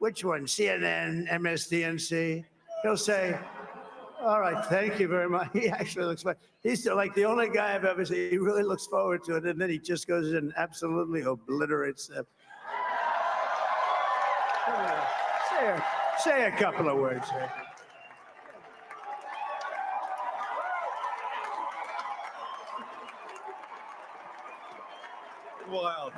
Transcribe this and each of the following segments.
which one? CNN, MSDNC? He'll say, all right, thank you very much. He actually looks fine. He's like the only guy I've ever seen. He really looks forward to it, and then he just goes and absolutely obliterates them. Say a couple of words here. Wild.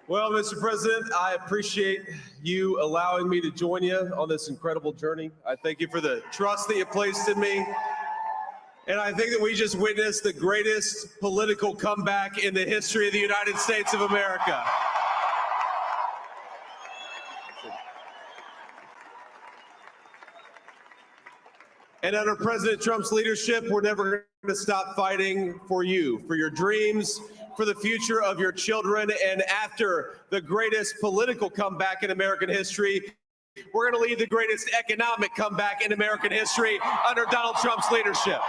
Well, Mr. President, I appreciate you allowing me to join you on this incredible journey. I thank you for the trust that you placed in me. And I think that we just witnessed the greatest political comeback in the history of the United States of America. And under President Trump's leadership, we're never going to stop fighting for you, for your dreams, for the future of your children. And after the greatest political comeback in American history, we're going to lead the greatest economic comeback in American history under Donald Trump's leadership.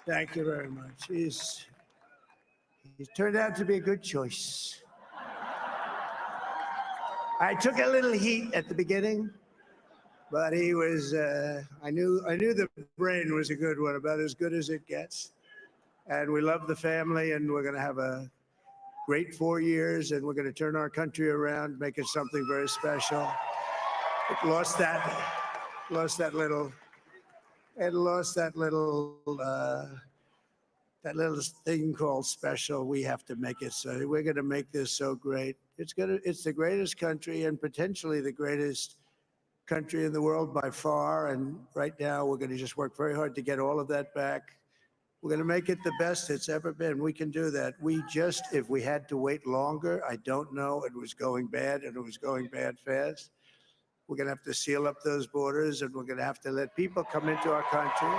Thank you very much. He's turned out to be a good choice. I took a little heat at the beginning, but he was, I knew the brain was a good one, about as good as it gets. And we love the family, and we're going to have a great 4 years, and we're going to turn our country around, make it something very special. It lost that little thing called special. We have to make it so. We're going to make this so great. It's the greatest country and potentially the greatest country in the world by far. And right now we're going to just work very hard to get all of that back. We're going to make it the best it's ever been. We can do that. If we had to wait longer, I don't know. It was going bad, and it was going bad fast. We're going to have to seal up those borders, and we're going to have to let people come into our country.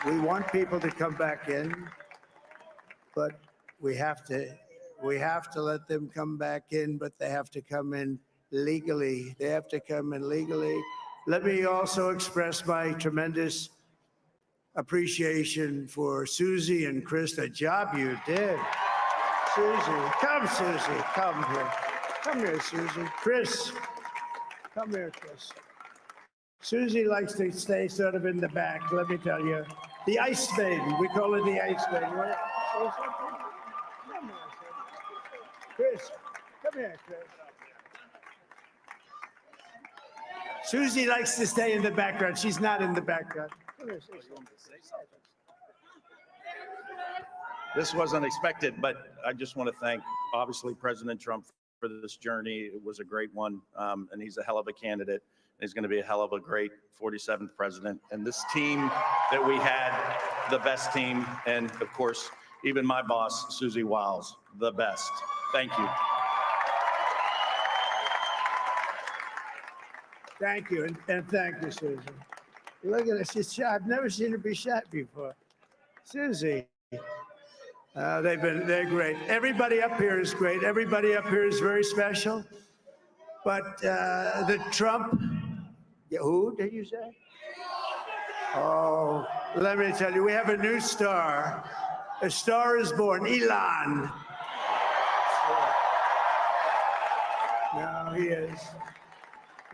We want people to come back in, but we have to let them come back in, but they have to come in legally. They have to come in legally. Let me also express my tremendous appreciation for Susie and Chris, the job you did. Susie, come here. Come here, Susie. Chris, come here, Chris. Susie likes to stay sort of in the back, let me tell you. The Ice Maiden, we call her the Ice Maiden. Come here, Chris. Come here, Chris. Susie likes to stay in the background. She's not in the background. Come here, Susie. This wasn't expected, but I just want to thank, obviously, President Trump for this journey. It was a great one, and he's a hell of a candidate. He's going to be a hell of a great 47th president. And this team that we had, the best team, and of course, even my boss, Susie Wiles, the best. Thank you. Thank you, and thank you, Susie. Look at this. I've never seen her be shot before. Susie. They're great. Everybody up here is great. Everybody up here is very special. But the Trump, who did you say? Oh, let me tell you, we have a new star. A star is born, Elon. Now he is.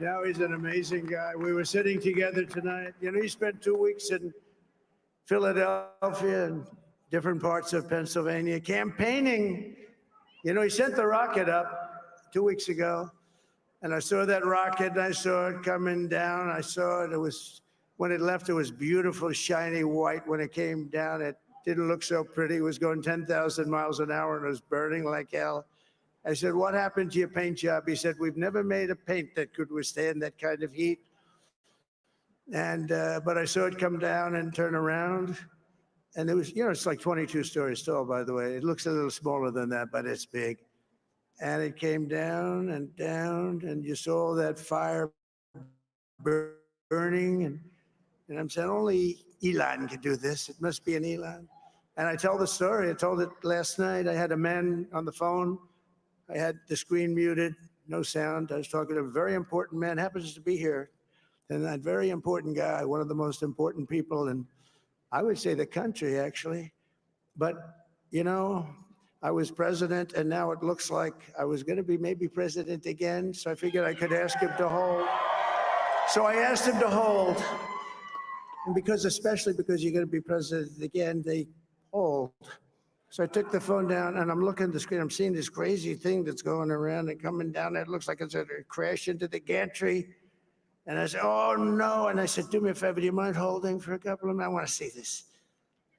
Now he's an amazing guy. We were sitting together tonight. You know, he spent 2 weeks in Philadelphia and different parts of Pennsylvania campaigning. You know, he sent the rocket up 2 weeks ago, and I saw that rocket, and I saw it coming down. I saw it. It was, when it left, it was beautiful, shiny white. When it came down, it didn't look so pretty. It was going 10,000 miles an hour, and it was burning like hell. I said, what happened to your paint job? He said, we've never made a paint that could withstand that kind of heat. And, but I saw it come down and turn around. And it was, you know, it's like 22 stories tall, by the way. It looks a little smaller than that, but it's big. And it came down, and you saw that fire burning. And I'm saying, only Elon can do this. It must be an Elon. And I tell the story. I told it last night. I had a man on the phone. I had the screen muted. no sound. I was talking to a very important man, happens to be here, and that very important guy, one of the most important people in, I would say, the country, actually. But, you know, I was president, and now it looks like I was going to be maybe president again, so I figured I could ask him to hold. So I asked him to hold, and especially because you're going to be president again, they hold. So I took the phone down, and I'm looking at the screen. I'm seeing this crazy thing that's going around and coming down. It looks like it's going to crash into the gantry. And I said, oh, no. And I said, do me a favor, do you mind holding for a couple of minutes? I want to see this.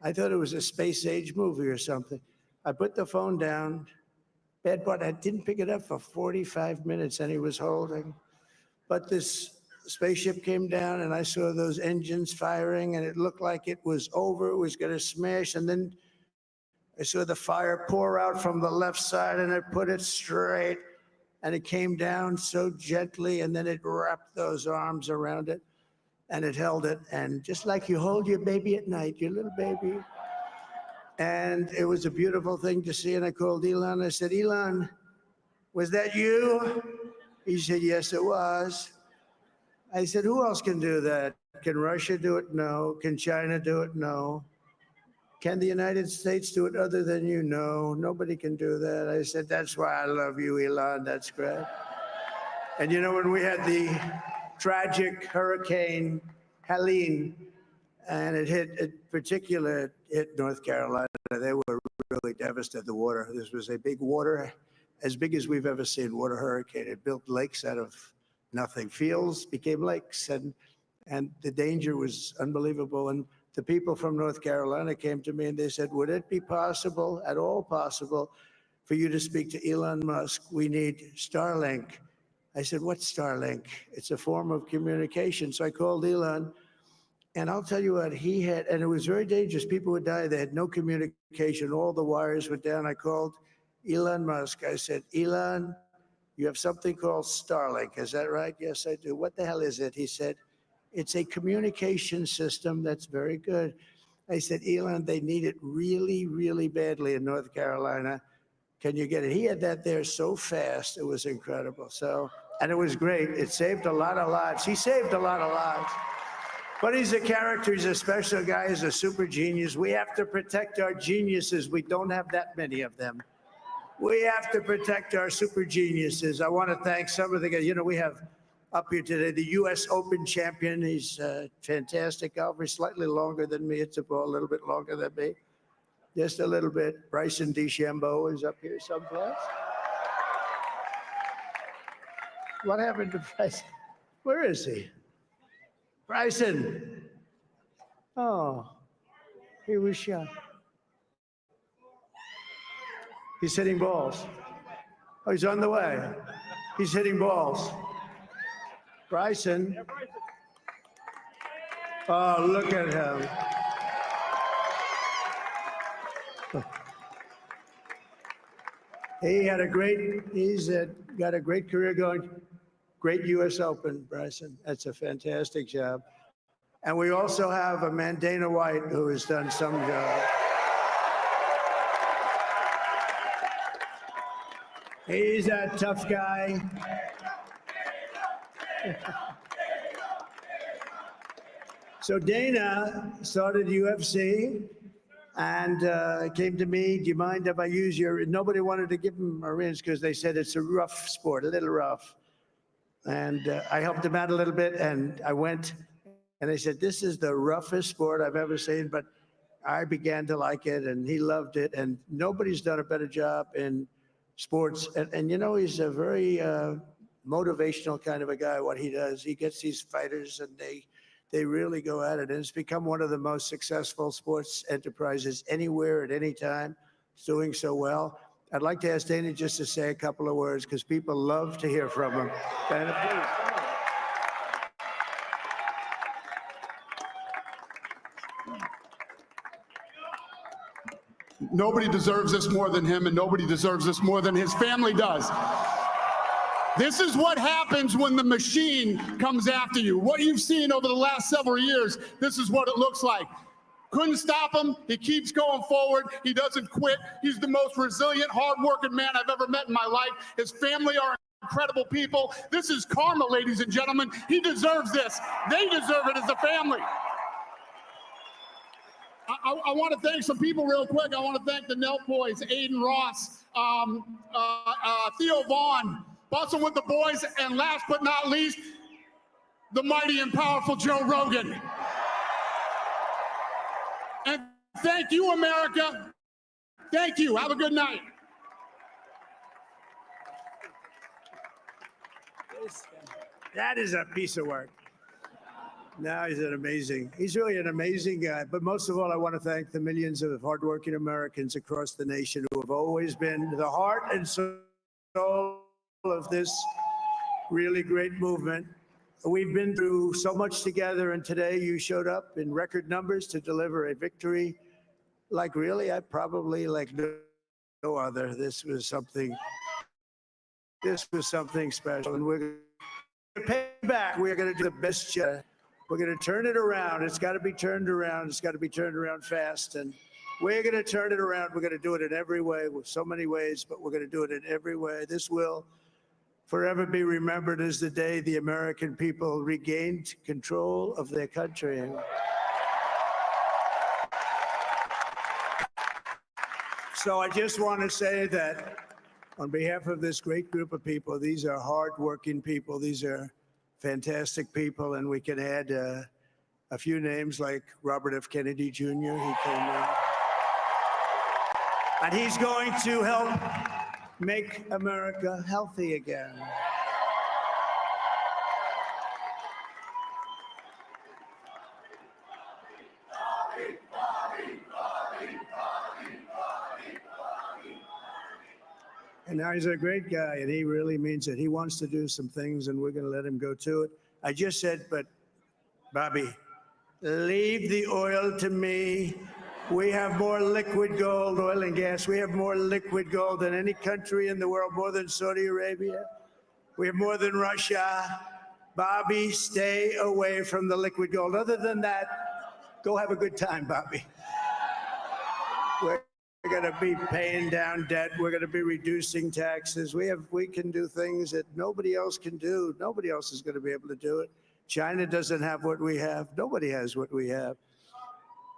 I thought it was a space-age movie or something. I put the phone down. Bad part, I didn't pick it up for 45 minutes, and he was holding. But this spaceship came down, and I saw those engines firing, and it looked like it was over. It was going to smash. And then I saw the fire pour out from the left side, and it put it straight. And it came down so gently, and then it wrapped those arms around it, and it held it. And just like you hold your baby at night, your little baby. And it was a beautiful thing to see. And I called Elon. I said, Elon, was that you? He said, yes, it was. I said, who else can do that? Can Russia do it? No. Can China do it? No. Can the United States do it other than you? No, nobody can do that. I said, that's why I love you, Elon. That's great. And you know, when we had the tragic Hurricane Helene, and it hit North Carolina, they were really devastated, the water. This was a big water, as big as we've ever seen, water hurricane. It built lakes out of nothing. Fields became lakes, and the danger was unbelievable. And the people from North Carolina came to me and they said, would it be possible, at all possible, for you to speak to Elon Musk? We need Starlink. I said, what's Starlink? It's a form of communication. So I called Elon, and I'll tell you what, he had, and it was very dangerous. People would die. They had no communication. All the wires were down. I called Elon Musk. I said, Elon, you have something called Starlink. Is that right? Yes, I do. What the hell is it? He said, it's a communication system that's very good. I said, Elon, they need it really, really badly in North Carolina. Can you get it? He had that there so fast. It was incredible. So, and it was great. It saved a lot of lives. He saved a lot of lives. But he's a character. He's a special guy. He's a super genius. We have to protect our geniuses. We don't have that many of them. We have to protect our super geniuses. I want to thank some of the guys. You know, we have up here today the U.S. Open champion. He's a fantastic golfer, slightly longer than me. It's a little bit longer than me, just a little bit. Bryson DeChambeau is up here someplace. What happened to Bryson? Where is he? Bryson. Oh, he was shot. He's hitting balls. Oh, he's on the way. He's hitting balls. Bryson. Oh, look at him. He's got a great career going. Great U.S. Open, Bryson. That's a fantastic job. And we also have a man, Dana White, who has done some job. He's a tough guy. So Dana started UFC and came to me, do you mind if I use your, nobody wanted to give him a rinse because they said it's a rough sport, a little rough. And I helped him out a little bit, and I went, and they said, this is the roughest sport I've ever seen, but I began to like it, and he loved it, and nobody's done a better job in sports. And you know, he's a very motivational kind of a guy, what he does. He gets these fighters, and they really go at it, and it's become one of the most successful sports enterprises anywhere at any time. It's doing so well. I'd like to ask Dana just to say a couple of words because people love to hear from him. Dana, please. Nobody deserves this more than him, and nobody deserves this more than his family does. This is what happens when the machine comes after you. What you've seen over the last several years, this is what it looks like. Couldn't stop him. He keeps going forward. He doesn't quit. He's the most resilient, hardworking man I've ever met in my life. His family are incredible people. This is karma, ladies and gentlemen. He deserves this. They deserve it as a family. I want to thank some people real quick. I want to thank the Nelk boys, Aiden Ross, Theo Vaughn, Bustin' with the Boys, and last but not least, the mighty and powerful Joe Rogan. And thank you, America. Thank you. Have a good night. That is a piece of work. Now he's really an amazing guy. But most of all, I want to thank the millions of hardworking Americans across the nation who have always been the heart and soul of this really great movement. We've been through so much together, and today you showed up in record numbers to deliver a victory like really, I probably like no other. This was something special, and we're going to pay back. We're going to do the best job. We're going to turn it around. It's got to be turned around. It's got to be turned around fast. And we're going to turn it around. We're going to do it in every way, with so many ways, but we're going to do it in every way. This will forever be remembered as the day the American people regained control of their country. So I just want to say that on behalf of this great group of people, these are hardworking people. These are fantastic people, and we can add a few names like Robert F. Kennedy Jr. He came in, and he's going to help make America healthy again. And now he's a great guy, and he really means it. He wants to do some things, and we're going to let him go to it. I just said, but Bobby, leave the oil to me. We have more liquid gold, oil and gas. We have more liquid gold than any country in the world, more than Saudi Arabia. We have more than Russia. Bobby, stay away from the liquid gold. Other than that, go have a good time, Bobby. We're going to be paying down debt. We're going to be reducing taxes. We can do things that nobody else can do. Nobody else is going to be able to do it. China doesn't have what we have. Nobody has what we have.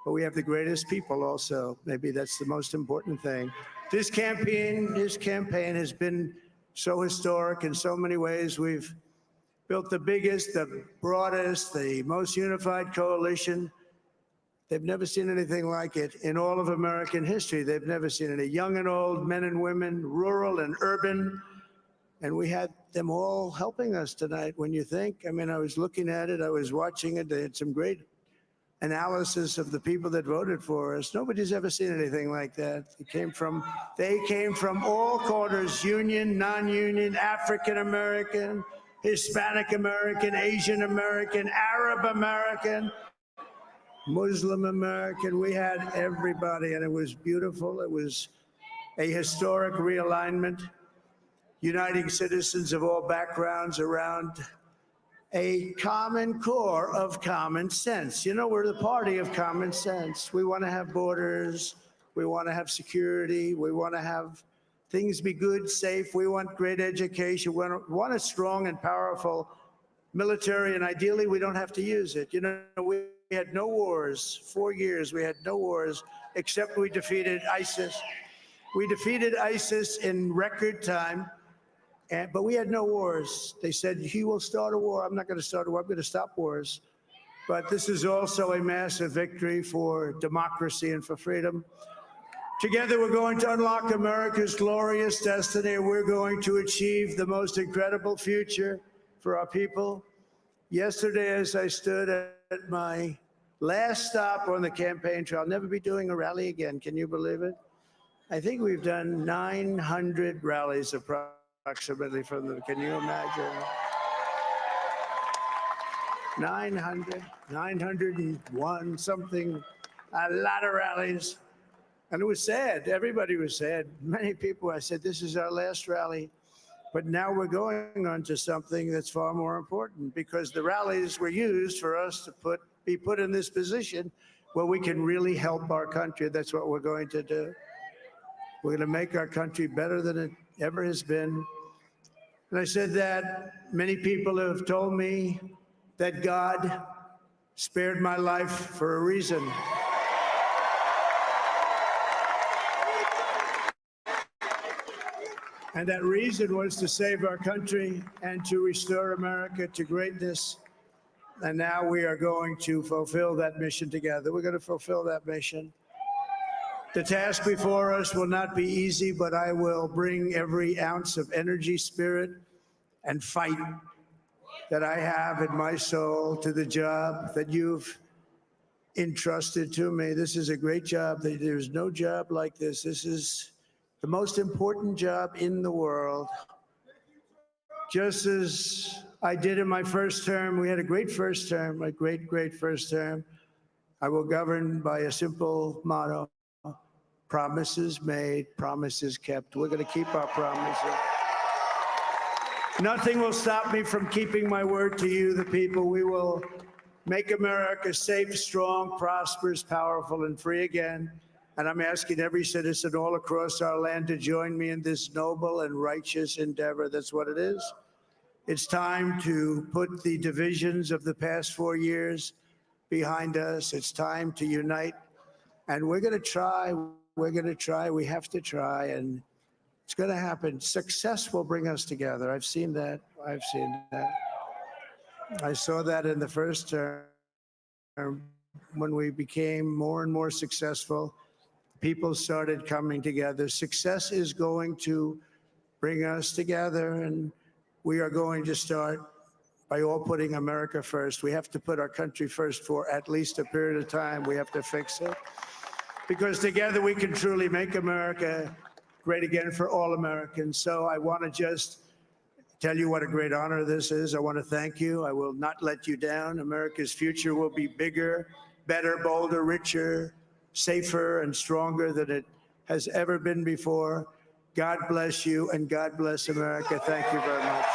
But we have the greatest people also. Maybe that's the most important thing. This campaign has been so historic in so many ways. We've built the biggest, the broadest, the most unified coalition. They've never seen anything like it in all of American history. They've never seen it. Young and old, men and women, rural and urban. And we had them all helping us tonight. When you think, I mean, I was looking at it, I was watching it. They had some great analysis of the people that voted for us. Nobody's ever seen anything like that. They came from all quarters, union, non-union, African American, Hispanic American, Asian American, Arab American, Muslim American. We had everybody, and it was beautiful. It was a historic realignment, uniting citizens of all backgrounds around a common core of common sense. You know, we're the party of common sense. We want to have borders. We want to have security. We want to have things be good, safe. We want great education. We want a strong and powerful military, and ideally, we don't have to use it. You know, we had no wars. 4 years, we had no wars, except we defeated ISIS. We defeated ISIS in record time, but we had no wars. They said, he will start a war. I'm not going to start a war. I'm going to stop wars. But this is also a massive victory for democracy and for freedom. Together, we're going to unlock America's glorious destiny. We're going to achieve the most incredible future for our people. Yesterday, as I stood at my last stop on the campaign trail, I'll never be doing a rally again. Can you believe it? I think we've done 900 rallies approximately from them. Can you imagine? 901 something, a lot of rallies. And it was sad. Everybody was sad. Many people, I said, this is our last rally. But now we're going on to something that's far more important, because the rallies were used for us to be put in this position where we can really help our country. That's what we're going to do. We're going to make our country better than it ever has been. And I said that many people have told me that God spared my life for a reason. And that reason was to save our country and to restore America to greatness. And now we are going to fulfill that mission together. We're going to fulfill that mission. The task before us will not be easy, but I will bring every ounce of energy, spirit, and fight that I have in my soul to the job that you've entrusted to me. This is a great job. There's no job like this. This is the most important job in the world. Just as I did in my first term, we had a great first term, a great first term. I will govern by a simple motto: promises made, promises kept. We're going to keep our promises. Nothing will stop me from keeping my word to you, the people. We will make America safe, strong, prosperous, powerful, and free again. And I'm asking every citizen all across our land to join me in this noble and righteous endeavor. That's what it is. It's time to put the divisions of the past 4 years behind us. It's time to unite. And we're going to try. We're going to try. We have to try. And it's going to happen. Success will bring us together. I've seen that. I've seen that. I saw that in the first term when we became more and more successful. People started coming together. Success is going to bring us together, and we are going to start by all putting America first. We have to put our country first for at least a period of time. We have to fix it, because together we can truly make America great again for all Americans. So I want to just tell you what a great honor this is. I want to thank you. I will not let you down. America's future will be bigger, better, bolder, richer, safer, and stronger than it has ever been before. God bless you, and God bless America. Thank you very much.